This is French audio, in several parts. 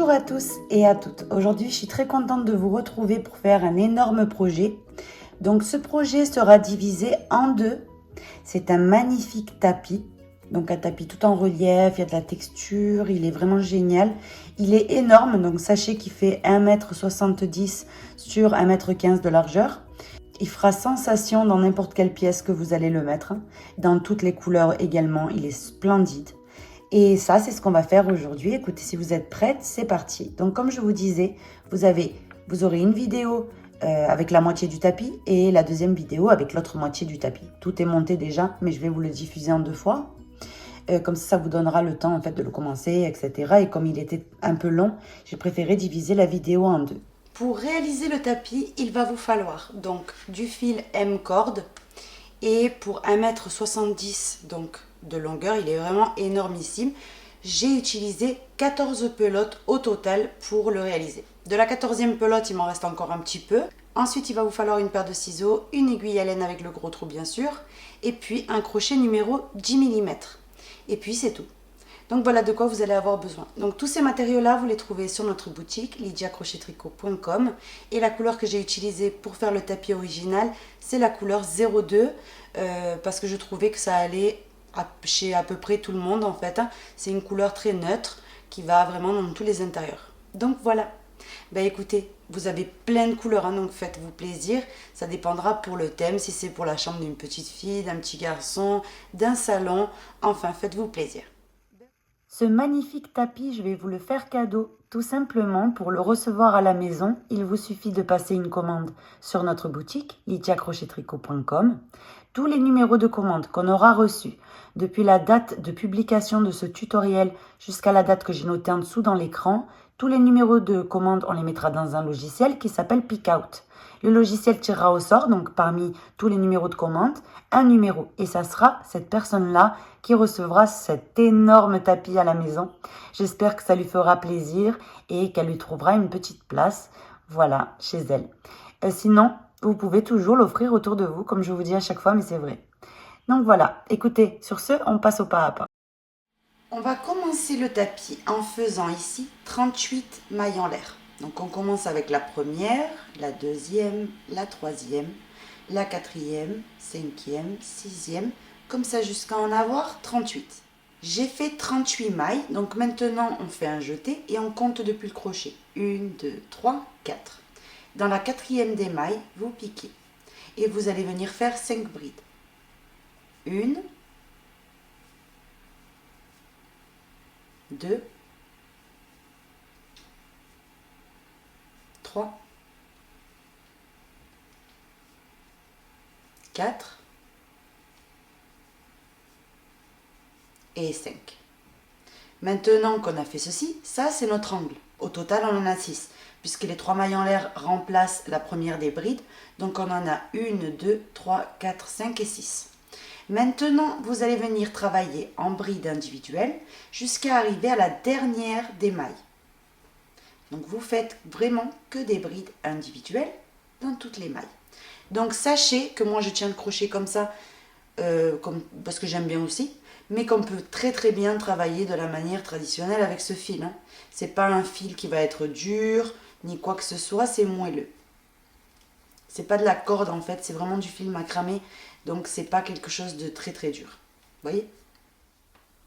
Bonjour à tous et à toutes. Aujourd'hui, je suis très contente de vous retrouver pour faire un énorme projet. Donc, ce projet sera divisé en deux. C'est un magnifique tapis. Donc, un tapis tout en relief, il y a de la texture, il est vraiment génial. Il est énorme, donc sachez qu'il fait 1,70 m sur 1,15 m de largeur. Il fera sensation dans n'importe quelle pièce que vous allez le mettre. Dans toutes les couleurs également, il est splendide. Et ça, c'est ce qu'on va faire aujourd'hui. Écoutez, si vous êtes prêtes, c'est parti. Donc, comme je vous disais, vous aurez une vidéo avec la moitié du tapis et la deuxième vidéo avec l'autre moitié du tapis. Tout est monté déjà, mais je vais vous le diffuser en deux fois. Comme ça vous donnera le temps en fait de le commencer, etc. Et comme il était un peu long, j'ai préféré diviser la vidéo en deux. Pour réaliser le tapis, il va vous falloir donc du fil M-corde. Et pour 1,70 m donc de longueur, il est vraiment énormissime. J'ai utilisé 14 pelotes au total pour le réaliser. De la 14e pelote, il m'en reste encore un petit peu. Ensuite, il va vous falloir une paire de ciseaux, une aiguille à laine avec le gros trou bien sûr, et puis un crochet numéro 10 mm. Et puis c'est tout. Donc voilà de quoi vous allez avoir besoin. Donc tous ces matériaux-là, vous les trouvez sur notre boutique lydiacrochettricot.com. Et la couleur que j'ai utilisée pour faire le tapis original, c'est la couleur 02 parce que je trouvais que ça allait chez à peu près tout le monde en fait. C'est une couleur très neutre qui va vraiment dans tous les intérieurs. Donc voilà. Ben écoutez, vous avez plein de couleurs, donc faites-vous plaisir. Ça dépendra pour le thème, si c'est pour la chambre d'une petite fille, d'un petit garçon, d'un salon. Enfin, faites-vous plaisir. Ce magnifique tapis, je vais vous le faire cadeau. Tout simplement, pour le recevoir à la maison, il vous suffit de passer une commande sur notre boutique, lydiacrochettricot.com. Tous les numéros de commande qu'on aura reçus, depuis la date de publication de ce tutoriel jusqu'à la date que j'ai notée en dessous dans l'écran, tous les numéros de commande, on les mettra dans un logiciel qui s'appelle Pickout. Le logiciel tirera au sort, donc parmi tous les numéros de commande, un numéro. Et ça sera cette personne-là qui recevra cet énorme tapis à la maison. J'espère que ça lui fera plaisir et qu'elle lui trouvera une petite place, voilà, chez elle. Sinon, vous pouvez toujours l'offrir autour de vous, comme je vous dis à chaque fois, mais c'est vrai. Donc voilà, écoutez, sur ce, on passe au pas à pas. On va commencer le tapis en faisant ici 38 mailles en l'air. Donc on commence avec la première, la deuxième, la troisième, la quatrième, cinquième, sixième, comme ça jusqu'à en avoir 38. J'ai fait 38 mailles, donc maintenant on fait un jeté et on compte depuis le crochet. 1, 2, 3, 4. Dans la quatrième des mailles, vous piquez et vous allez venir faire 5 brides. 1, 2, 3, 4 et 5. Maintenant qu'on a fait ceci, ça c'est notre angle. Au total, on en a 6, puisque les 3 mailles en l'air remplacent la première des brides. Donc on en a 1, 2, 3, 4, 5 et 6. Maintenant, vous allez venir travailler en bride individuelle jusqu'à arriver à la dernière des mailles. Donc vous faites vraiment que des brides individuelles dans toutes les mailles. Donc sachez que moi je tiens le crochet comme ça, parce que j'aime bien aussi, mais qu'on peut très très bien travailler de la manière traditionnelle avec ce fil. C'est pas un fil qui va être dur, ni quoi que ce soit, c'est moelleux. C'est pas de la corde en fait, c'est vraiment du fil macramé, donc c'est pas quelque chose de très très dur. Vous voyez ?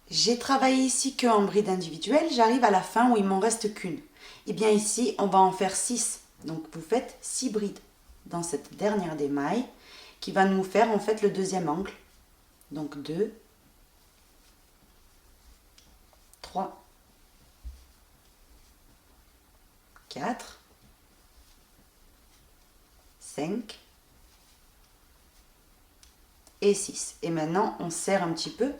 J'ai travaillé ici que en bride individuelle, j'arrive à la fin où il m'en reste qu'une. Et bien ici, on va en faire 6. Donc vous faites 6 brides dans cette dernière des mailles qui va nous faire en fait le deuxième angle. Donc 2, 3, 4, 5 et 6. Et maintenant, on serre un petit peu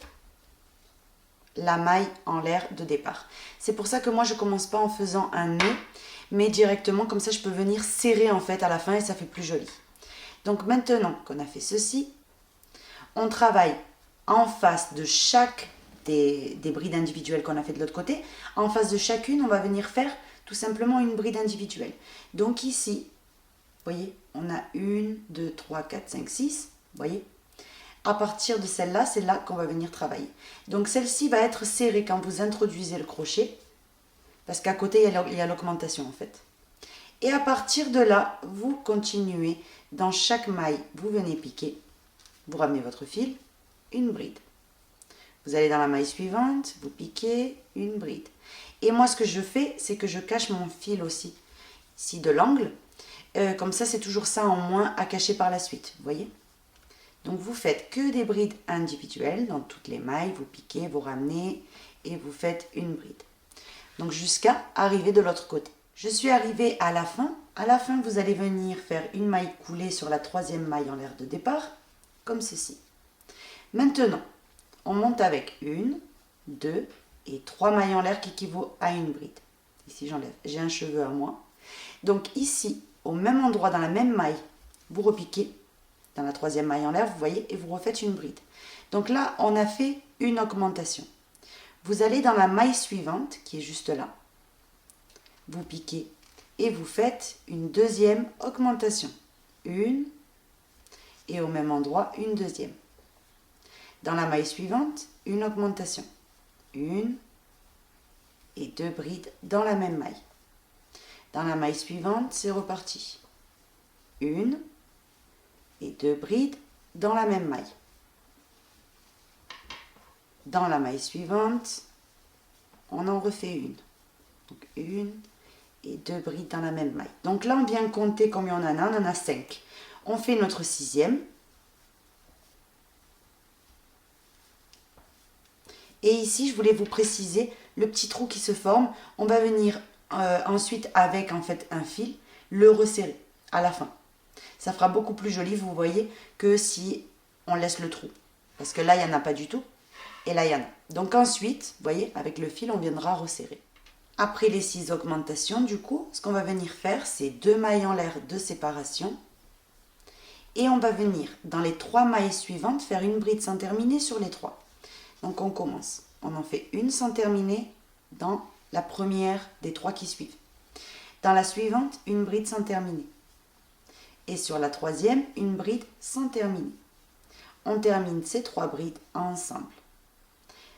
la maille en l'air de départ. C'est pour ça que moi, je commence pas en faisant un nœud, mais directement, comme ça, je peux venir serrer en fait à la fin et ça fait plus joli. Donc maintenant qu'on a fait ceci, on travaille en face de chaque des brides individuelles qu'on a fait de l'autre côté. En face de chacune, on va venir faire tout simplement une bride individuelle. Donc ici, vous voyez, on a 1, 2, 3, 4, 5, 6, vous voyez. À partir de celle-là, c'est là qu'on va venir travailler. Donc celle-ci va être serrée quand vous introduisez le crochet. parce qu'à côté, il y a l'augmentation en fait. Et à partir de là, vous continuez. Dans chaque maille, vous venez piquer. Vous ramenez votre fil, une bride. Vous allez dans la maille suivante, vous piquez, une bride. Et moi, ce que je fais, c'est que je cache mon fil aussi, ici de l'angle. Comme ça, c'est toujours ça en moins à cacher par la suite, vous voyez? Donc, vous faites que des brides individuelles dans toutes les mailles. Vous piquez, vous ramenez et vous faites une bride. Donc, jusqu'à arriver de l'autre côté. Je suis arrivée à la fin. À la fin, vous allez venir faire une maille coulée sur la troisième maille en l'air de départ, comme ceci. Maintenant, on monte avec 1, 2 et 3 mailles en l'air qui équivaut à une bride. Ici, j'enlève. J'ai un cheveu à moi. Donc ici, au même endroit, dans la même maille, vous repiquez dans la troisième maille en l'air, vous voyez, et vous refaites une bride. Donc là, on a fait une augmentation. Vous allez dans la maille suivante, qui est juste là. Vous piquez et vous faites une deuxième augmentation. Une et au même endroit, une deuxième. Dans la maille suivante, une augmentation. Une et deux brides dans la même maille. Dans la maille suivante, c'est reparti. Une et deux brides dans la même maille. Dans la maille suivante, on en refait une. Donc une et deux brides dans la même maille. Donc là, on vient compter combien on en a 5. On fait notre sixième. Et ici, je voulais vous préciser le petit trou qui se forme. On va venir ensuite avec en fait un fil, le resserrer à la fin. Ça fera beaucoup plus joli, vous voyez, que si on laisse le trou. Parce que là, il n'y en a pas du tout. Et là, il y en a. Donc ensuite, vous voyez, avec le fil, on viendra resserrer. Après les 6 augmentations, du coup, ce qu'on va venir faire, c'est 2 mailles en l'air de séparation. Et on va venir, dans les 3 mailles suivantes, faire une bride sans terminer sur les 3. Donc on commence. On en fait une sans terminer dans la première des 3 qui suivent. Dans la suivante, une bride sans terminer. Et sur la troisième, une bride sans terminer. On termine ces 3 brides ensemble.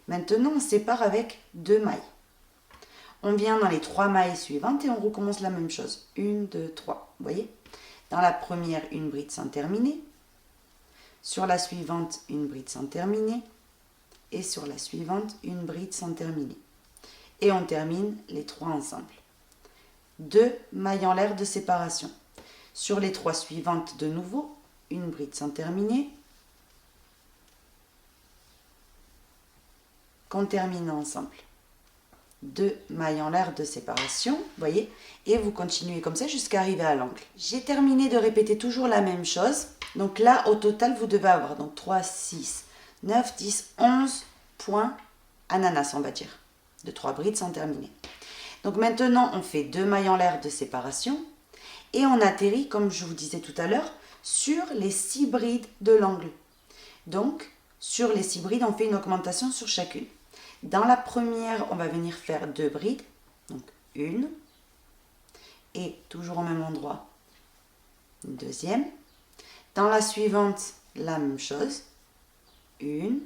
Maintenant, on sépare avec 2 mailles. On vient dans les 3 mailles suivantes et on recommence la même chose. 1, 2, 3. Vous voyez? Dans la première, une bride sans terminer. Sur la suivante, une bride sans terminer. Et sur la suivante, une bride sans terminer. Et on termine les 3 ensemble. 2 mailles en l'air de séparation. Sur les 3 suivantes, de nouveau, une bride sans terminer. Qu'on termine ensemble. 2 mailles en l'air de séparation, vous voyez, et vous continuez comme ça jusqu'à arriver à l'angle. J'ai terminé de répéter toujours la même chose. Donc là, au total, vous devez avoir donc 3, 6, 9, 10, 11 points ananas, on va dire, de 3 brides sans terminer. Donc maintenant, on fait 2 mailles en l'air de séparation et on atterrit, comme je vous disais tout à l'heure, sur les 6 brides de l'angle. Donc, sur les 6 brides, on fait une augmentation sur chacune. Dans la première, on va venir faire 2 brides, donc une, et toujours au même endroit, une deuxième. Dans la suivante, la même chose, une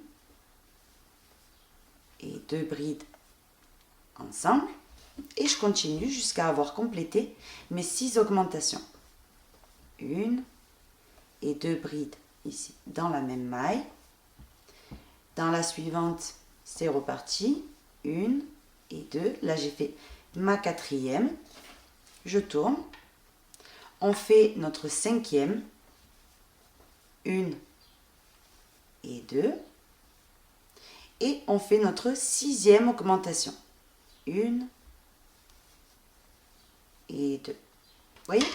et 2 brides ensemble. Et je continue jusqu'à avoir complété mes 6 augmentations. Une et 2 brides ici dans la même maille. Dans la suivante, c'est reparti, 1 et 2, là j'ai fait ma 4e, je tourne, on fait notre 5e, 1 et 2, et on fait notre 6e augmentation, 1 et 2, vous voyez?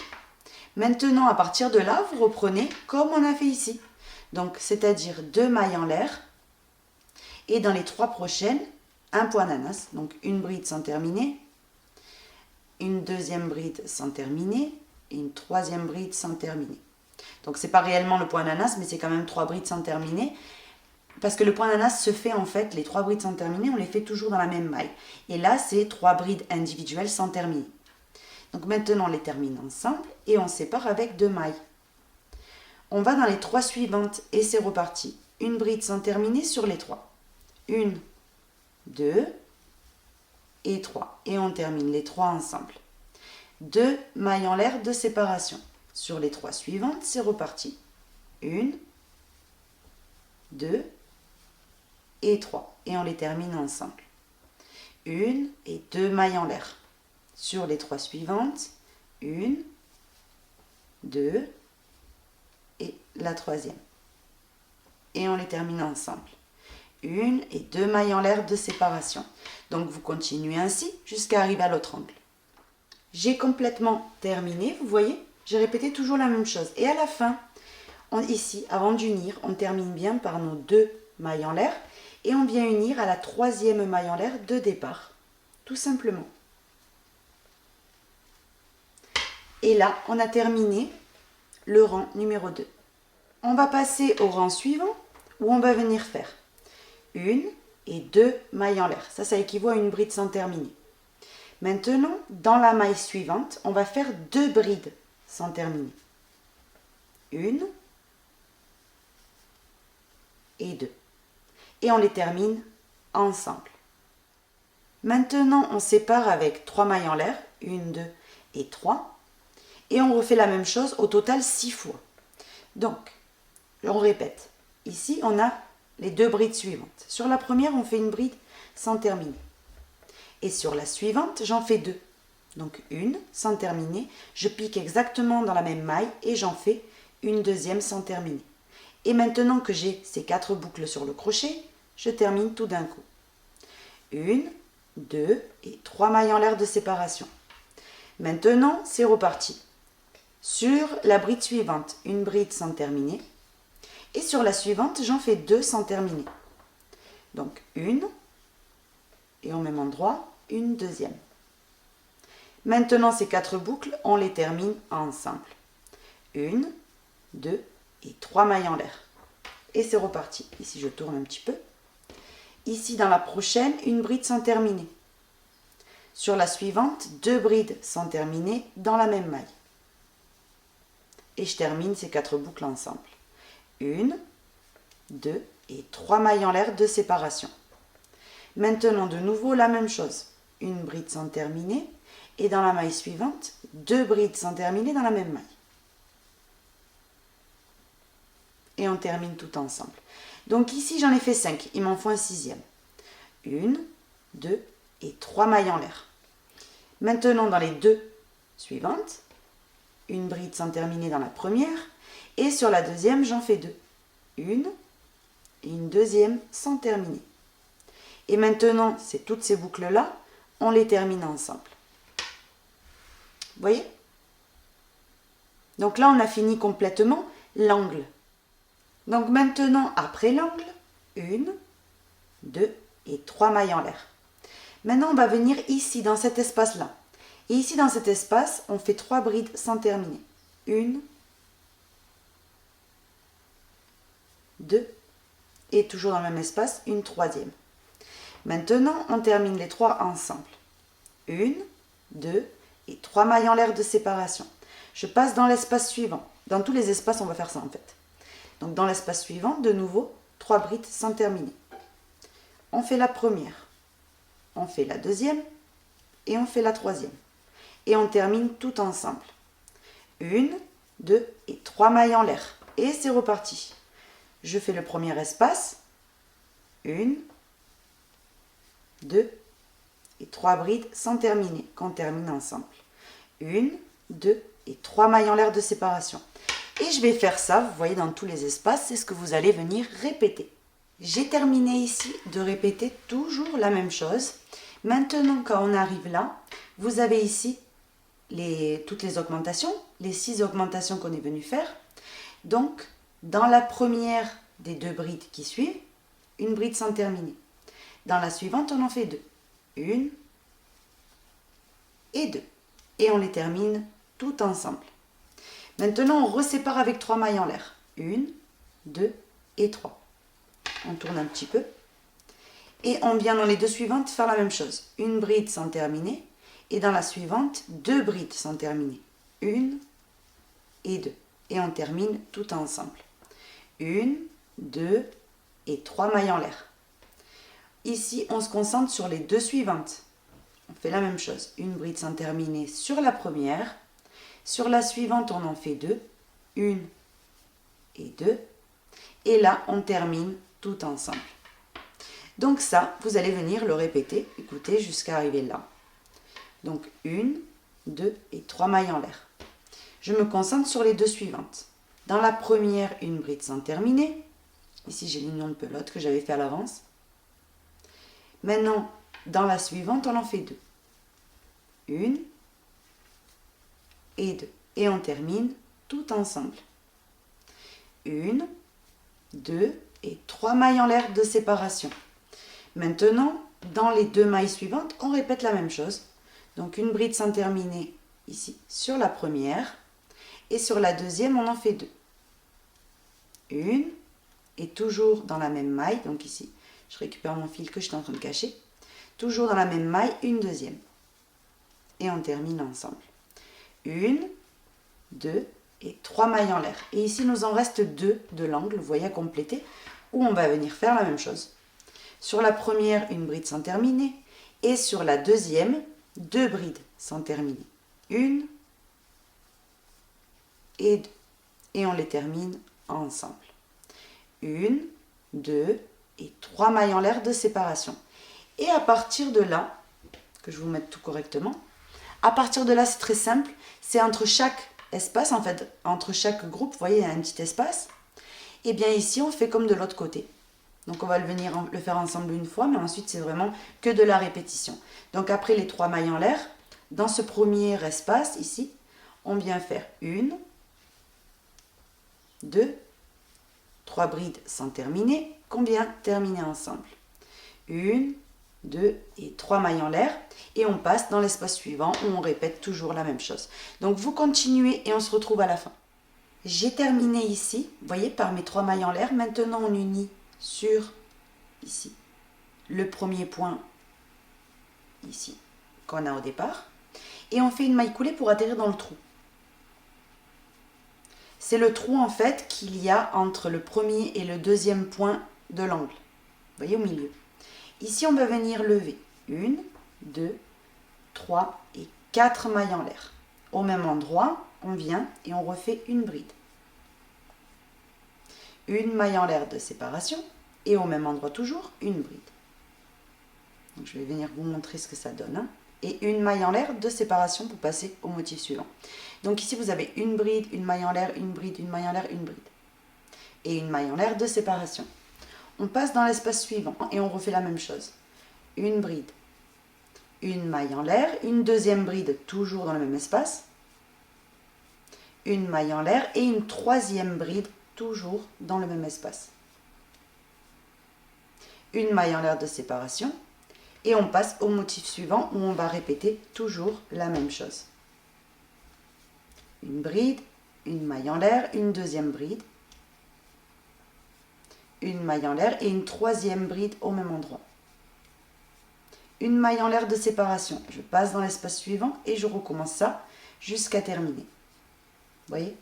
Maintenant, à partir de là, vous reprenez comme on a fait ici, donc c'est-à-dire 2 mailles en l'air. Et dans les 3 prochaines, un point ananas, donc une bride sans terminer, une deuxième bride sans terminer et une troisième bride sans terminer. Donc c'est pas réellement le point ananas, mais c'est quand même 3 brides sans terminer. Parce que le point ananas se fait en fait, les 3 brides sans terminer, on les fait toujours dans la même maille. Et là, c'est 3 brides individuelles sans terminer. Donc maintenant, on les termine ensemble et on sépare avec 2 mailles. On va dans les 3 suivantes et c'est reparti. Une bride sans terminer sur les 3. 1, 2 et 3. Et on termine les 3 ensemble. 2 mailles en l'air de séparation. Sur les 3 suivantes, c'est reparti. 1, 2 et 3. Et on les termine ensemble. 1 et 2 mailles en l'air. Sur les 3 suivantes, 1, 2 et la troisième. Et on les termine ensemble. 1 et 2 mailles en l'air de séparation. Donc vous continuez ainsi jusqu'à arriver à l'autre angle. J'ai complètement terminé, vous voyez, j'ai répété toujours la même chose. Et à la fin, ici, avant d'unir, on termine bien par nos 2 mailles en l'air et on vient unir à la troisième maille en l'air de départ, tout simplement. Et là, on a terminé le rang numéro 2. On va passer au rang suivant où on va venir faire 1 et 2 mailles en l'air. Ça équivaut à une bride sans terminer. Maintenant, dans la maille suivante, on va faire 2 brides sans terminer. 1 et 2. Et on les termine ensemble. Maintenant, on sépare avec 3 mailles en l'air, 1, 2 et 3. Et on refait la même chose au total 6 fois. Donc, on répète. Ici, on a les 2 brides suivantes. Sur la première, on fait une bride sans terminer. Et sur la suivante, j'en fais 2. Donc une sans terminer, je pique exactement dans la même maille et j'en fais une deuxième sans terminer. Et maintenant que j'ai ces 4 boucles sur le crochet, je termine tout d'un coup. 1, 2 et 3 mailles en l'air de séparation. Maintenant, c'est reparti. Sur la bride suivante, une bride sans terminer. Et sur la suivante, j'en fais 2 sans terminer. Donc une, et au même endroit, une deuxième. Maintenant, ces 4 boucles, on les termine ensemble. 1, 2 et 3 mailles en l'air. Et c'est reparti. Ici, je tourne un petit peu. Ici, dans la prochaine, une bride sans terminer. Sur la suivante, 2 brides sans terminer dans la même maille. Et je termine ces 4 boucles ensemble. 1, 2 et 3 mailles en l'air de séparation. Maintenant, de nouveau, la même chose. Une bride sans terminer. Et dans la maille suivante, 2 brides sans terminer dans la même maille. Et on termine tout ensemble. Donc ici, j'en ai fait 5. Il m'en faut un 6e. 1, 2 et 3 mailles en l'air. Maintenant, dans les 2 suivantes, une bride sans terminer dans la première. Et sur la deuxième, j'en fais 2. Une et une deuxième sans terminer. Et maintenant, c'est toutes ces boucles-là, on les termine ensemble. Vous voyez? Donc là, on a fini complètement l'angle. Donc maintenant, après l'angle, 1, 2 et 3 mailles en l'air. Maintenant, on va venir ici, dans cet espace-là. Et ici, dans cet espace, on fait 3 brides sans terminer. 1, 2, et toujours dans le même espace, une troisième. Maintenant, on termine les 3 ensemble. 1, 2 et 3 mailles en l'air de séparation. Je passe dans l'espace suivant. Dans tous les espaces, on va faire ça en fait. Donc dans l'espace suivant, de nouveau, 3 brides sans terminer. On fait la première, on fait la deuxième et on fait la troisième. Et on termine tout ensemble. 1, 2 et 3 mailles en l'air. Et c'est reparti. Je fais le premier espace. 1, 2 et 3 brides sans terminer, qu'on termine ensemble. 1, 2 et 3 mailles en l'air de séparation. Et je vais faire ça, vous voyez, dans tous les espaces, c'est ce que vous allez venir répéter. J'ai terminé ici de répéter toujours la même chose. Maintenant, quand on arrive là, vous avez ici toutes les augmentations, les 6 augmentations qu'on est venu faire. Donc, dans la première des 2 brides qui suivent, une bride sans terminer. Dans la suivante, on en fait 2. 1 et 2. Et on les termine tout ensemble. Maintenant, on resépare avec 3 mailles en l'air. 1, 2 et 3. On tourne un petit peu. Et on vient dans les 2 suivantes faire la même chose. Une bride sans terminer. Et dans la suivante, 2 brides sans terminer. 1 et 2. Et on termine tout ensemble. 1, 2 et 3 mailles en l'air. Ici, on se concentre sur les 2 suivantes. on fait la même chose. Une bride sans terminer sur la première. Sur la suivante, on en fait 2. 1 et 2. Et là, on termine tout ensemble. Donc ça, vous allez venir le répéter, écoutez, jusqu'à arriver là. Donc 1, 2 et 3 mailles en l'air. Je me concentre sur les deux suivantes. Dans la première, une bride sans terminer. Ici, j'ai l'union de pelote que j'avais fait à l'avance. Maintenant, dans la suivante, on en fait 2. 1 et 2. Et on termine tout ensemble. 1, 2 et 3 mailles en l'air de séparation. Maintenant, dans les deux mailles suivantes, on répète la même chose. Donc une bride sans terminer ici sur la première. Et sur la deuxième, on en fait 2. 1 et toujours dans la même maille. Donc ici, je récupère mon fil que j'étais en train de cacher. Toujours dans la même maille, une deuxième. Et on termine ensemble. 1, 2 et 3 mailles en l'air. Et ici, nous en reste 2 de l'angle, vous voyez, à compléter, où on va venir faire la même chose. Sur la première, une bride sans terminer. Et sur la deuxième, 2 brides sans terminer. 1 et 2. Et on les termine ensemble. 1, 2 et 3 mailles en l'air de séparation. Et à partir de là, que je vous mette tout correctement, à partir de là, c'est très simple. C'est entre chaque espace, en fait, entre chaque groupe, vous voyez, il y a un petit espace. Et bien ici, on fait comme de l'autre côté. Donc on va le faire ensemble une fois, mais ensuite c'est vraiment que de la répétition. Donc après les 3 mailles en l'air, dans ce premier espace ici, on vient faire 1, 2, 3 brides sans terminer, qu'on vient terminer ensemble. 1, 2 et 3 mailles en l'air, et on passe dans l'espace suivant où on répète toujours la même chose. Donc vous continuez et on se retrouve à la fin. J'ai terminé ici, vous voyez, par mes 3 mailles en l'air. Maintenant on unit sur ici le premier point ici qu'on a au départ, et on fait une maille coulée pour atterrir dans le trou. C'est le trou en fait qu'il y a entre le premier et le deuxième point de l'angle, vous voyez, au milieu. Ici on va venir lever 1, 2, 3 et 4 mailles en l'air. Au même endroit, on vient et on refait une bride. Une maille en l'air de séparation, et au même endroit toujours, une bride. Donc, je vais venir vous montrer ce que ça donne. Hein. Et une maille en l'air de séparation pour passer au motif suivant. Donc ici, vous avez une bride, une maille en l'air, une bride, une maille en l'air, une bride. Et une maille en l'air de séparation. On passe dans l'espace suivant et on refait la même chose. Une bride, une maille en l'air, une deuxième bride toujours dans le même espace. Une maille en l'air et une troisième bride toujours dans le même espace. Une maille en l'air de séparation, et on passe au motif suivant où on va répéter toujours la même chose. Une bride, une maille en l'air, une deuxième bride, une maille en l'air et une troisième bride au même endroit. Une maille en l'air de séparation, je passe dans l'espace suivant et je recommence ça jusqu'à terminer. Vous voyez ?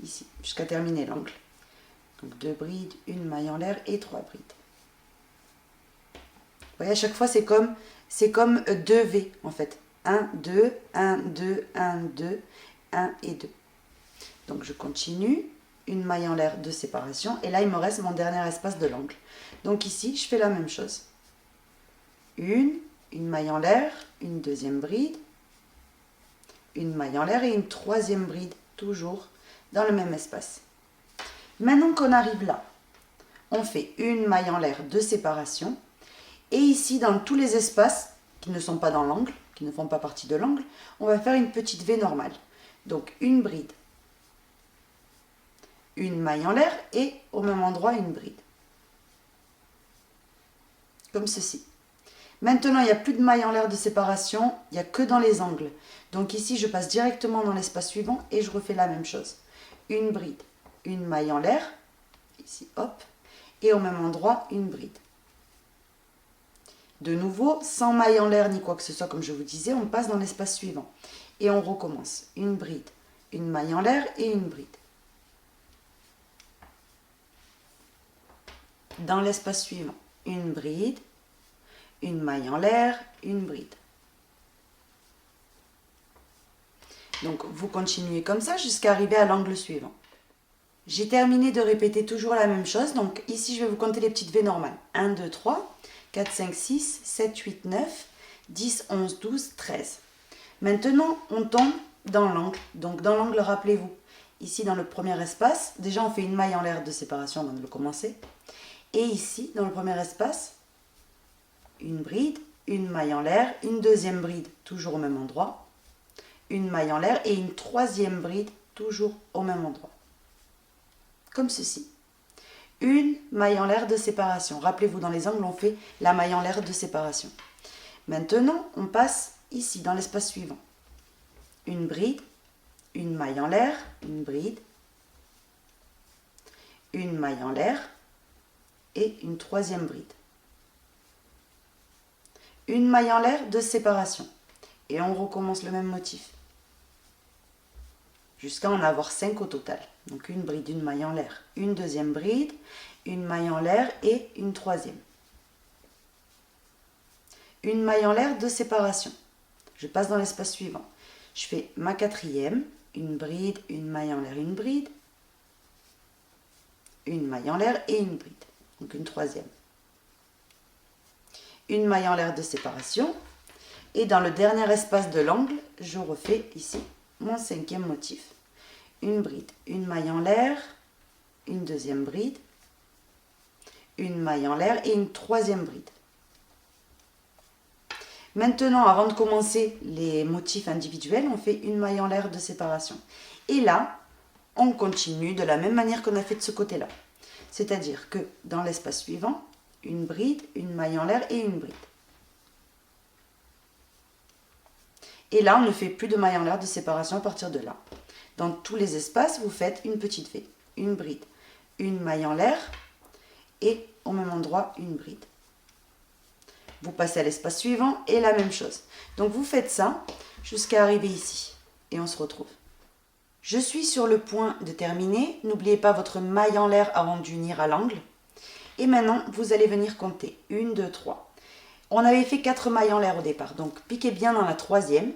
Ici, jusqu'à terminer l'angle. Donc 2 brides, une maille en l'air et 3 brides. Vous voyez, à chaque fois, c'est comme 2 V en fait. 1, 2, 1, 2, 1, 2, 1 et 2. Donc je continue, une maille en l'air de séparation, et là il me reste mon dernier espace de l'angle. Donc ici, je fais la même chose. Une maille en l'air, une deuxième bride, une maille en l'air et une troisième bride, toujours dans le même espace. Maintenant qu'on arrive là, on fait une maille en l'air de séparation, et ici, dans tous les espaces qui ne sont pas dans l'angle, qui ne font pas partie de l'angle, on va faire une petite V normale. Donc une bride, une maille en l'air et au même endroit une bride. Comme ceci. Maintenant, il n'y a plus de maille en l'air de séparation, il n'y a que dans les angles. Donc ici, je passe directement dans l'espace suivant et je refais la même chose. Une bride, une maille en l'air, ici, hop, et au même endroit, une bride. De nouveau, sans maille en l'air ni quoi que ce soit, comme je vous disais, on passe dans l'espace suivant. Et on recommence. Une bride, une maille en l'air et une bride. Dans l'espace suivant, une bride, une maille en l'air, une bride. Donc vous continuez comme ça jusqu'à arriver à l'angle suivant. J'ai terminé de répéter toujours la même chose. Donc ici, je vais vous compter les petites V normales. 1, 2, 3, 4, 5, 6, 7, 8, 9, 10, 11, 12, 13. Maintenant, on tombe dans l'angle. Donc dans l'angle, rappelez-vous, ici dans le premier espace, déjà on fait une maille en l'air de séparation avant de le commencer. Et ici, dans le premier espace, une bride, une maille en l'air, une deuxième bride, toujours au même endroit, une maille en l'air et une troisième bride, toujours au même endroit. Comme ceci. Une maille en l'air de séparation. Rappelez-vous, dans les angles, on fait la maille en l'air de séparation. Maintenant, on passe ici, dans l'espace suivant. Une bride, une maille en l'air, une bride, une maille en l'air et une troisième bride. Une maille en l'air de séparation. Et on recommence le même motif. Jusqu'à en avoir 5 au total. Donc une bride, une maille en l'air, une deuxième bride, une maille en l'air et une troisième. Une maille en l'air de séparation. Je passe dans l'espace suivant. Je fais ma quatrième, une bride, une maille en l'air, une bride, une maille en l'air et une bride. Donc une troisième. Une maille en l'air de séparation. Et dans le dernier espace de l'angle, je refais ici mon cinquième motif. Une bride, une maille en l'air, une deuxième bride, une maille en l'air et une troisième bride. Maintenant, avant de commencer les motifs individuels, on fait une maille en l'air de séparation. Et là, on continue de la même manière qu'on a fait de ce côté-là. C'est-à-dire que dans l'espace suivant, une bride, une maille en l'air et une bride. Et là, on ne fait plus de maille en l'air de séparation à partir de là. Dans tous les espaces, vous faites une petite V, une bride, une maille en l'air et au même endroit, une bride. Vous passez à l'espace suivant et la même chose. Donc vous faites ça jusqu'à arriver ici et on se retrouve. Je suis sur le point de terminer. N'oubliez pas votre maille en l'air avant d'unir à l'angle. Et maintenant, vous allez venir compter. 1, 2, 3. On avait fait 4 mailles en l'air au départ. Donc piquez bien dans la troisième.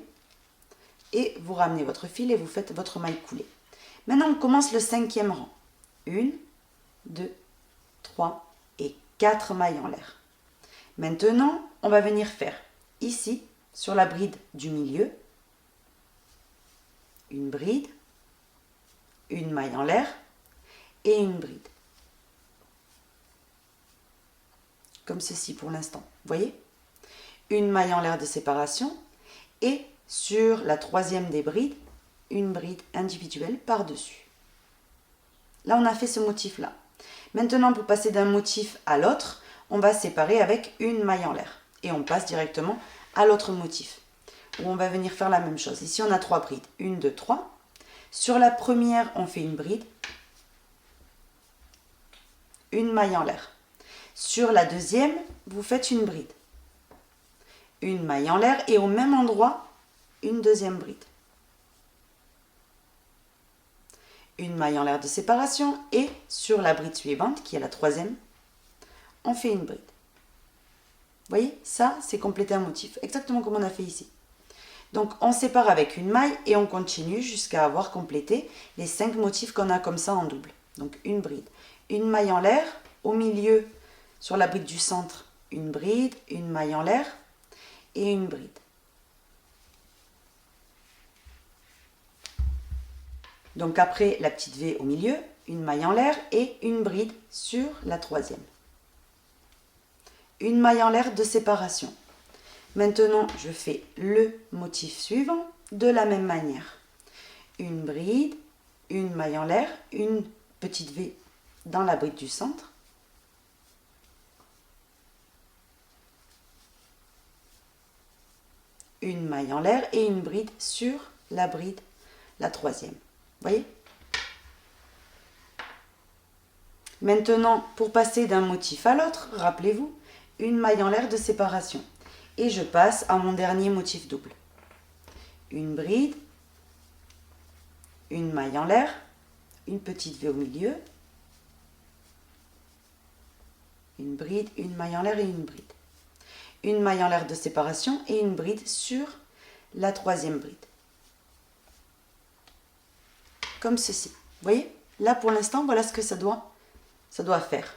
Et vous ramenez votre fil et vous faites votre maille coulée. Maintenant, on commence le 5e rang. 1, 2, 3 et 4 mailles en l'air. Maintenant, on va venir faire ici, sur la bride du milieu, une bride, une maille en l'air et une bride. Comme ceci pour l'instant. Vous voyez? Une maille en l'air de séparation et sur la troisième des brides, une bride individuelle par-dessus. Là, on a fait ce motif-là. Maintenant, pour passer d'un motif à l'autre, on va séparer avec une maille en l'air. Et on passe directement à l'autre motif, où on va venir faire la même chose. Ici, on a 3 brides. 1, 2, 3. Sur la première, on fait une bride, une maille en l'air. Sur la deuxième, vous faites une bride, une maille en l'air et au même endroit, une deuxième bride. Une maille en l'air de séparation et sur la bride suivante, qui est la troisième, on fait une bride. Vous voyez, ça, c'est compléter un motif, exactement comme on a fait ici. Donc, on sépare avec une maille et on continue jusqu'à avoir complété les 5 motifs qu'on a comme ça en double. Donc, une bride, une maille en l'air, au milieu, sur la bride du centre, une bride, une maille en l'air et une bride. Donc, après la petite V au milieu, une maille en l'air et une bride sur la troisième. Une maille en l'air de séparation. Maintenant, je fais le motif suivant de la même manière. Une bride, une maille en l'air, une petite V dans la bride du centre. Une maille en l'air et une bride sur la bride, la troisième. Vous voyez? Maintenant, pour passer d'un motif à l'autre, rappelez-vous, une maille en l'air de séparation. Et je passe à mon dernier motif double. Une bride, une maille en l'air, une petite V au milieu, une bride, une maille en l'air et une bride. Une maille en l'air de séparation et une bride sur la troisième bride. comme ceci. Vous voyez? Là, pour l'instant, voilà ce que ça doit faire.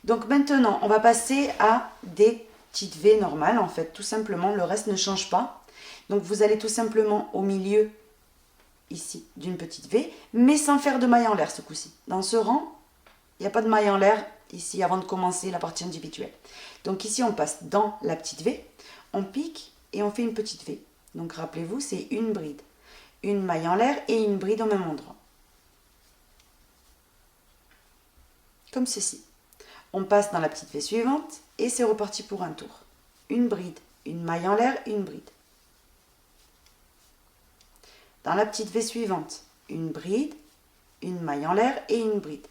Donc maintenant, on va passer à des petites V normales, en fait, tout simplement. Le reste ne change pas. Donc vous allez tout simplement au milieu, ici, d'une petite V, mais sans faire de maille en l'air ce coup-ci. Dans ce rang, il n'y a pas de maille en l'air ici avant de commencer la partie individuelle. Donc ici, on passe dans la petite V, on pique et on fait une petite V. Donc rappelez-vous, c'est une bride, une maille en l'air et une bride au même endroit. Comme ceci. On passe dans la petite V suivante et c'est reparti pour un tour. Une bride, une maille en l'air, une bride. Dans la petite V suivante, une bride, une maille en l'air et une bride.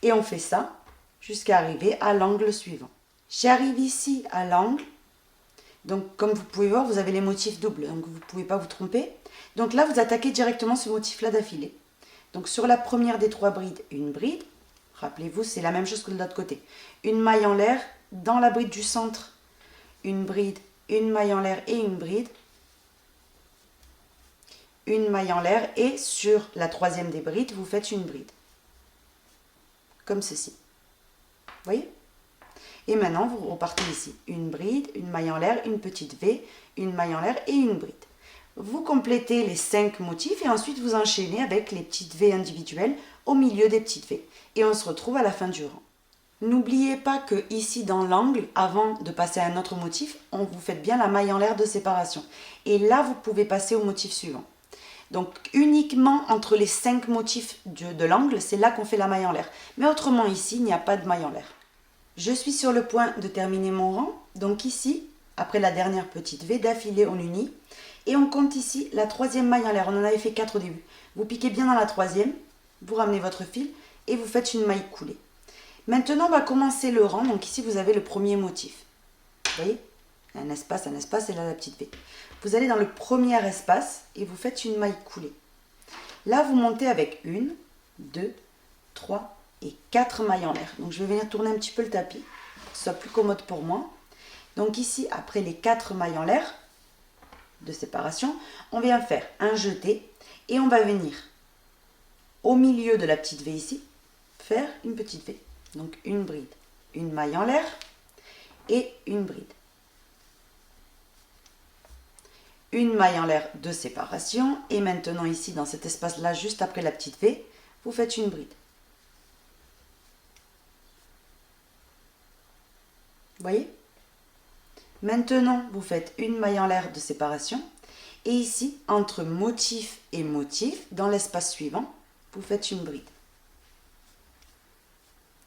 Et on fait ça jusqu'à arriver à l'angle suivant. J'arrive ici à l'angle. Donc comme vous pouvez voir, vous avez les motifs doubles, donc vous ne pouvez pas vous tromper. Donc là, vous attaquez directement ce motif-là d'affilée. Donc sur la première des 3 brides, une bride. Rappelez-vous, c'est la même chose que de l'autre côté. Une maille en l'air, dans la bride du centre, une bride, une maille en l'air et une bride. Une maille en l'air et sur la 3e des brides, vous faites une bride. Comme ceci. Vous voyez? Et maintenant, vous repartez ici. Une bride, une maille en l'air, une petite V, une maille en l'air et une bride. Vous complétez les 5 motifs et ensuite vous enchaînez avec les petites V individuelles au milieu des petites V. Et on se retrouve à la fin du rang. N'oubliez pas que ici dans l'angle, avant de passer à un autre motif, vous faites bien la maille en l'air de séparation. Et là, vous pouvez passer au motif suivant. Donc uniquement entre les 5 motifs de l'angle, c'est là qu'on fait la maille en l'air. Mais autrement ici, il n'y a pas de maille en l'air. Je suis sur le point de terminer mon rang. Donc ici, après la dernière petite V, d'affilée on unit. Et on compte ici la 3e maille en l'air. On en avait fait 4 au début. Vous piquez bien dans la 3e, vous ramenez votre fil et vous faites une maille coulée. Maintenant, on va commencer le rang. Donc ici, vous avez le premier motif. Vous voyez? Un espace et là la petite V. Vous allez dans le premier espace et vous faites une maille coulée. Là, vous montez avec 1, 2, 3 et 4 mailles en l'air. Donc, je vais venir tourner un petit peu le tapis pour que ce soit plus commode pour moi. Donc ici, après les 4 mailles en l'air de séparation, on vient faire un jeté et on va venir au milieu de la petite V ici, faire une petite V. Donc, une bride, une maille en l'air et une bride. Une maille en l'air de séparation et maintenant ici dans cet espace là juste après la petite V, vous faites une bride. Vous voyez? Maintenant vous faites une maille en l'air de séparation et ici entre motif et motif dans l'espace suivant, vous faites une bride.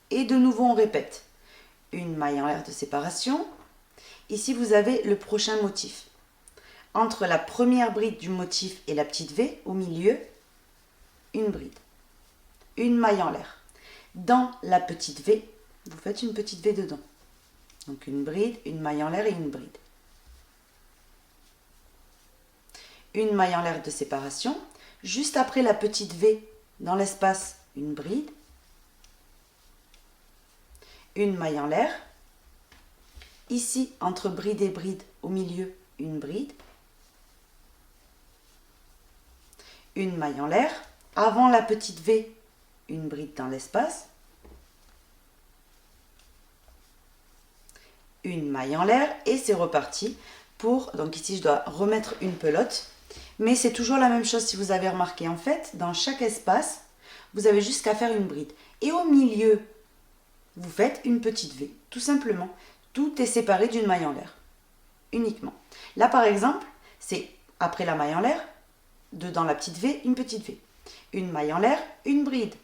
Et de nouveau on répète. Une maille en l'air de séparation. Ici vous avez le prochain motif. Entre la première bride du motif et la petite V, au milieu, une bride. Une maille en l'air. Dans la petite V, vous faites une petite V dedans. Donc une bride, une maille en l'air et une bride. Une maille en l'air de séparation. Juste après la petite V, dans l'espace, une bride. Une maille en l'air. Ici, entre bride et bride, au milieu, une bride. Une maille en l'air, avant la petite V, une bride dans l'espace, une maille en l'air et c'est reparti pour, donc ici je dois remettre une pelote, mais c'est toujours la même chose si vous avez remarqué, en fait, dans chaque espace, vous avez juste qu'à faire une bride. Et au milieu, vous faites une petite V, tout simplement. Tout est séparé d'une maille en l'air, uniquement. Là par exemple, c'est après la maille en l'air, dans la petite V, une petite V. Une maille en l'air, une bride.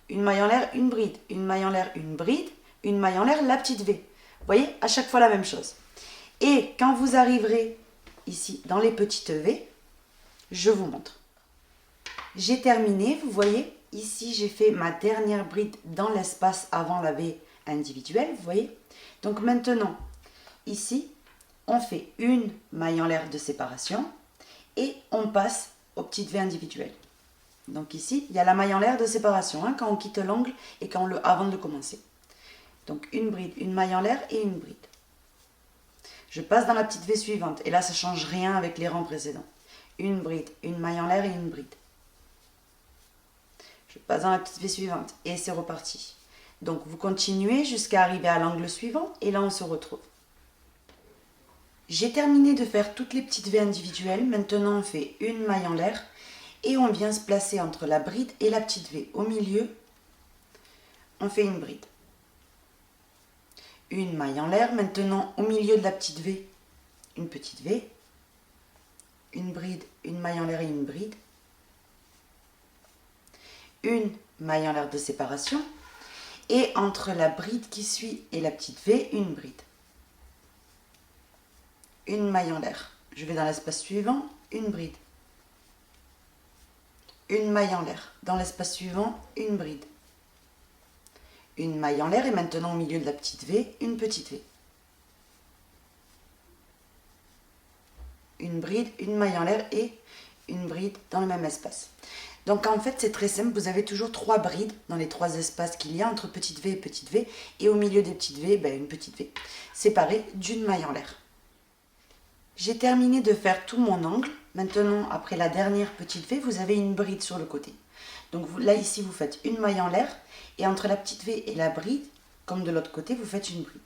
Une maille en l'air, une bride. Une maille en l'air, une bride. Une maille en l'air, la petite V. Vous voyez, à chaque fois la même chose. Et quand vous arriverez ici dans les petites V, je vous montre. J'ai terminé, vous voyez, ici j'ai fait ma dernière bride dans l'espace avant la V individuelle, vous voyez. Donc maintenant, ici, on fait une maille en l'air de séparation et on passe aux petites V individuelles. Donc ici, il y a la maille en l'air de séparation, quand on quitte l'angle et avant de commencer. Donc une bride, une maille en l'air et une bride. Je passe dans la petite V suivante, et là ça ne change rien avec les rangs précédents. une bride, une maille en l'air et une bride. Je passe dans la petite V suivante et c'est reparti. Donc vous continuez jusqu'à arriver à l'angle suivant et là on se retrouve. J'ai terminé de faire toutes les petites V individuelles. Maintenant on fait une maille en l'air et on vient se placer entre la bride et la petite V. Au milieu, on fait une bride. Une maille en l'air. Maintenant au milieu de la petite V, une petite V. Une bride, une maille en l'air et une bride. Une maille en l'air de séparation. Et entre la bride qui suit et la petite V, une bride. Une maille en l'air. Je vais dans l'espace suivant, une bride. Une maille en l'air. Dans l'espace suivant, une bride. Une maille en l'air et maintenant au milieu de la petite V, une petite V. Une bride, une maille en l'air et une bride dans le même espace. Donc en fait c'est très simple, vous avez toujours 3 brides dans les 3 espaces qu'il y a entre petite V et petite V. Et au milieu des petites V, une petite V séparée d'une maille en l'air. J'ai terminé de faire tout mon angle. Maintenant, après la dernière petite V, vous avez une bride sur le côté. Donc là, ici, vous faites une maille en l'air. Et entre la petite V et la bride, comme de l'autre côté, vous faites une bride.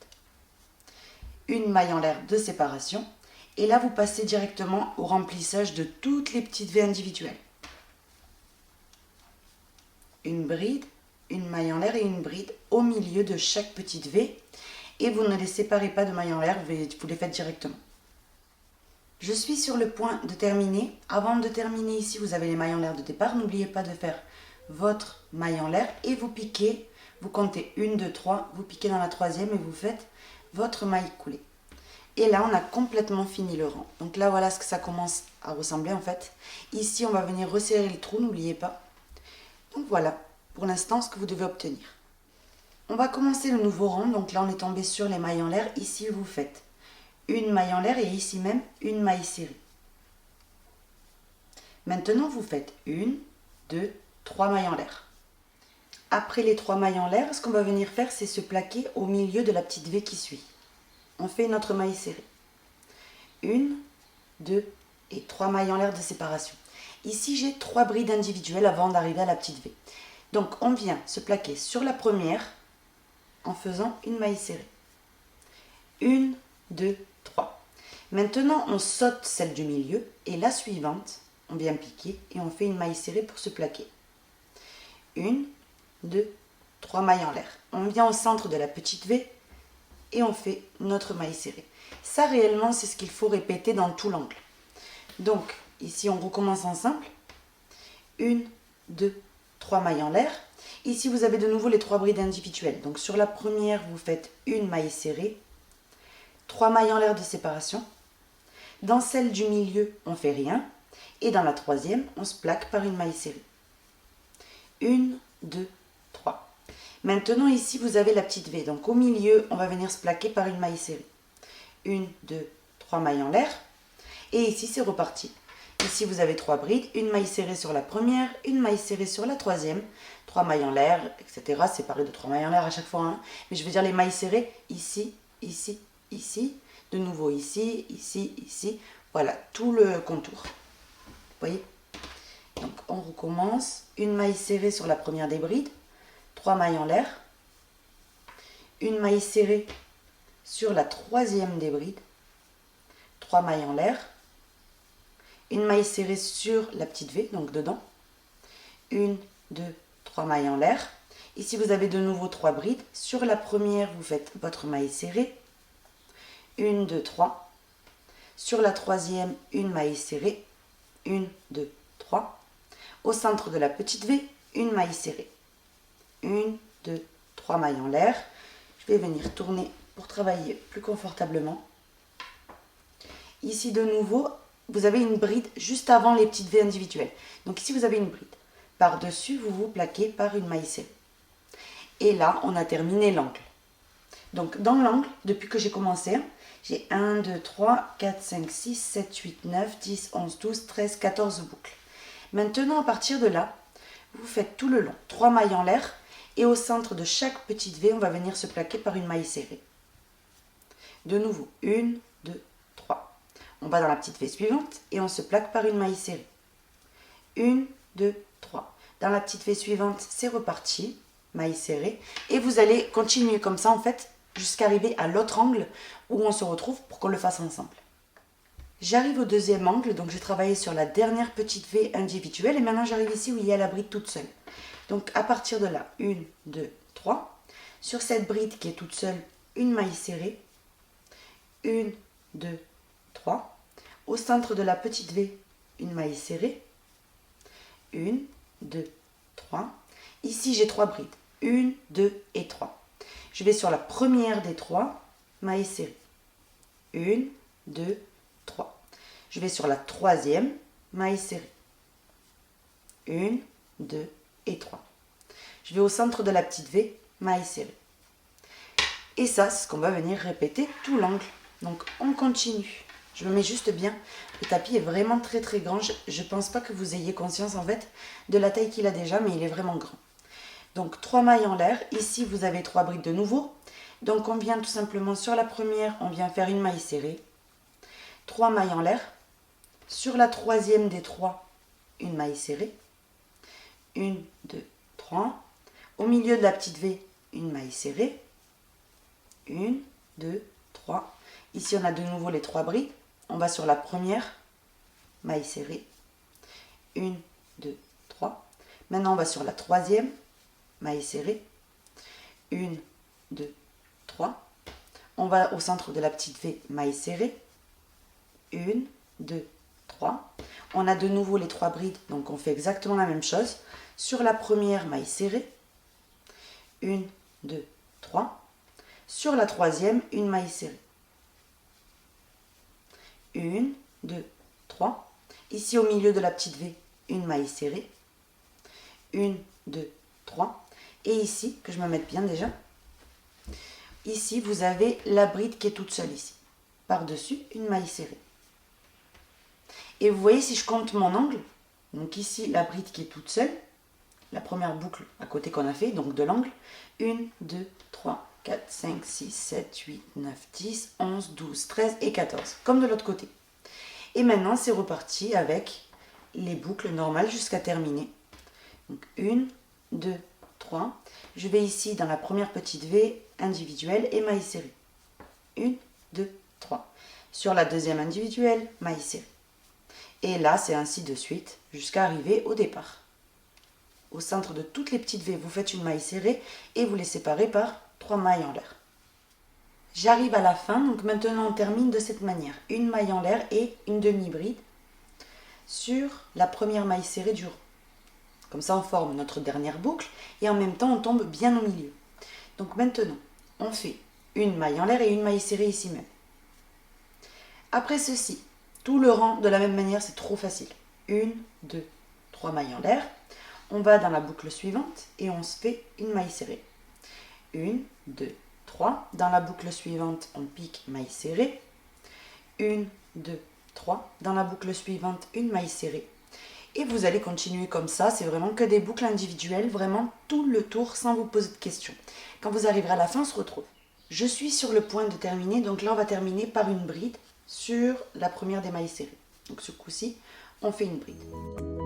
Une maille en l'air de séparation. Et là, vous passez directement au remplissage de toutes les petites V individuelles. Une bride, une maille en l'air et une bride au milieu de chaque petite V. Et vous ne les séparez pas de maille en l'air, vous les faites directement. Je suis sur le point de terminer. Avant de terminer ici, vous avez les mailles en l'air de départ. N'oubliez pas de faire votre maille en l'air et vous piquez. Vous comptez 1, 2, 3. Vous piquez dans la troisième et vous faites votre maille coulée. Et là, on a complètement fini le rang. Donc là, voilà ce que ça commence à ressembler en fait. Ici, on va venir resserrer le trou, n'oubliez pas. Donc voilà, pour l'instant, ce que vous devez obtenir. On va commencer le nouveau rang. Donc là, on est tombé sur les mailles en l'air. Ici, vous faites une maille en l'air et ici même une maille serrée. Maintenant, vous faites 1, 2, 3 mailles en l'air. Après les 3 mailles en l'air, ce qu'on va venir faire, c'est se plaquer au milieu de la petite V qui suit. On fait notre maille serrée. 1, 2 et 3 mailles en l'air de séparation. Ici, j'ai 3 brides individuelles avant d'arriver à la petite V. Donc, on vient se plaquer sur la première en faisant une maille serrée. 1, 2, 3. Maintenant, on saute celle du milieu et la suivante, on vient piquer et on fait une maille serrée pour se plaquer. 1, 2, 3 mailles en l'air. On vient au centre de la petite V et on fait notre maille serrée. Ça, réellement, c'est ce qu'il faut répéter dans tout l'angle. Donc, ici, on recommence ensemble. 1, 2, 3 mailles en l'air. Ici, vous avez de nouveau les 3 brides individuelles. Donc, sur la première, vous faites une maille serrée. 3 mailles en l'air de séparation. Dans celle du milieu, on ne fait rien. Et dans la troisième, on se plaque par une maille serrée. 1, 2, 3. Maintenant, ici, vous avez la petite V. Donc, au milieu, on va venir se plaquer par une maille serrée. 1, 2, 3 mailles en l'air. Et ici, c'est reparti. Ici, vous avez 3 brides. Une maille serrée sur la première, une maille serrée sur la troisième. 3 mailles en l'air, etc. Séparées de 3 mailles en l'air à chaque fois. Hein. Mais je veux dire les mailles serrées ici, ici, ici, de nouveau ici, ici, ici. Voilà, tout le contour. Vous voyez? Donc, on recommence. Une maille serrée sur la première des brides. 3 mailles en l'air. Une maille serrée sur la troisième des brides. 3 mailles en l'air. Une maille serrée sur la petite V, donc dedans. 1, 2, 3 mailles en l'air. Ici, vous avez de nouveau 3 brides. Sur la première, vous faites votre maille serrée. 1, 2, 3. Sur la troisième, une maille serrée. 1, 2, 3. Au centre de la petite V, une maille serrée. 1, 2, 3 mailles en l'air. Je vais venir tourner pour travailler plus confortablement. Ici, de nouveau, vous avez une bride juste avant les petites V individuelles. Donc ici, vous avez une bride. Par-dessus, vous vous plaquez par une maille serrée. Et là, on a terminé l'angle. Donc, dans l'angle, depuis que j'ai commencé, j'ai 1, 2, 3, 4, 5, 6, 7, 8, 9, 10, 11, 12, 13, 14 boucles. Maintenant, à partir de là, vous faites tout le long 3 mailles en l'air et au centre de chaque petite V, on va venir se plaquer par une maille serrée. De nouveau, 1, 2, 3. On va dans la petite V suivante et on se plaque par une maille serrée. 1, 2, 3. Dans la petite V suivante, c'est reparti, maille serrée. Et vous allez continuer comme ça en fait, jusqu'à arriver à l'autre angle où on se retrouve pour qu'on le fasse ensemble. J'arrive au deuxième angle, donc j'ai travaillé sur la dernière petite V individuelle et maintenant j'arrive ici où il y a la bride toute seule. Donc à partir de là, 1, 2, 3. Sur cette bride qui est toute seule, une maille serrée. 1, 2, 3. Au centre de la petite V, une maille serrée. 1, 2, 3. Ici, j'ai 3 brides. 1, 2 et 3. Je vais sur la première des 3, maille serrée. 1, 2, 3. Je vais sur la troisième, maille serrée. 1, 2 et 3. Je vais au centre de la petite V, maille serrée. Et ça, c'est ce qu'on va venir répéter tout l'angle. Donc, on continue. Je me mets juste bien. Le tapis est vraiment très très grand. Je ne pense pas que vous ayez conscience en fait de la taille qu'il a déjà, mais il est vraiment grand. Donc 3 mailles en l'air. Ici, vous avez 3 brides de nouveau. Donc on vient tout simplement sur la première, on vient faire une maille serrée. 3 mailles en l'air. Sur la troisième des 3, une maille serrée. 1, 2, 3. Au milieu de la petite V, une maille serrée. 1, 2, 3. Ici, on a de nouveau les 3 brides. On va sur la première, maille serrée. 1, 2, 3. Maintenant, on va sur la troisième, maille serrée. 1, 2, 3. On va au centre de la petite V, maille serrée. 1, 2, 3. On a de nouveau les 3 brides, donc on fait exactement la même chose. Sur la première, maille serrée. 1, 2, 3. Sur la troisième, une maille serrée. 1, 2, 3. Ici, au milieu de la petite V, une maille serrée. 1, 2, 3. Et ici, que je me mette bien déjà, ici, vous avez la bride qui est toute seule ici. Par-dessus, une maille serrée. Et vous voyez, si je compte mon angle, donc ici, la bride qui est toute seule, la première boucle à côté qu'on a fait, donc de l'angle, 1, 2, 3, 4, 5, 6, 7, 8, 9, 10, 11, 12, 13 et 14, comme de l'autre côté. Et maintenant, c'est reparti avec les boucles normales jusqu'à terminer. Donc 1, 2, 3. Je vais ici dans la première petite V individuelle et maille serrée. 1, 2, 3. Sur la deuxième individuelle, maille serrée. Et là, c'est ainsi de suite jusqu'à arriver au départ. Au centre de toutes les petites V, vous faites une maille serrée et vous les séparez par 3 mailles en l'air. J'arrive à la fin, donc maintenant on termine de cette manière. Une maille en l'air et une demi-bride sur la première maille serrée du rang. Comme ça on forme notre dernière boucle et en même temps on tombe bien au milieu. Donc maintenant, on fait une maille en l'air et une maille serrée ici même. Après ceci, tout le rang de la même manière, c'est trop facile. 1, 2, 3 mailles en l'air. On va dans la boucle suivante et on se fait une maille serrée. 1, 2, 3. Dans la boucle suivante, on pique maille serrée. 1, 2, 3. Dans la boucle suivante, une maille serrée. Et vous allez continuer comme ça. C'est vraiment que des boucles individuelles, vraiment tout le tour sans vous poser de questions. Quand vous arriverez à la fin, on se retrouve. Je suis sur le point de terminer. Donc là, on va terminer par une bride sur la première des mailles serrées. Donc ce coup-ci, on fait une bride.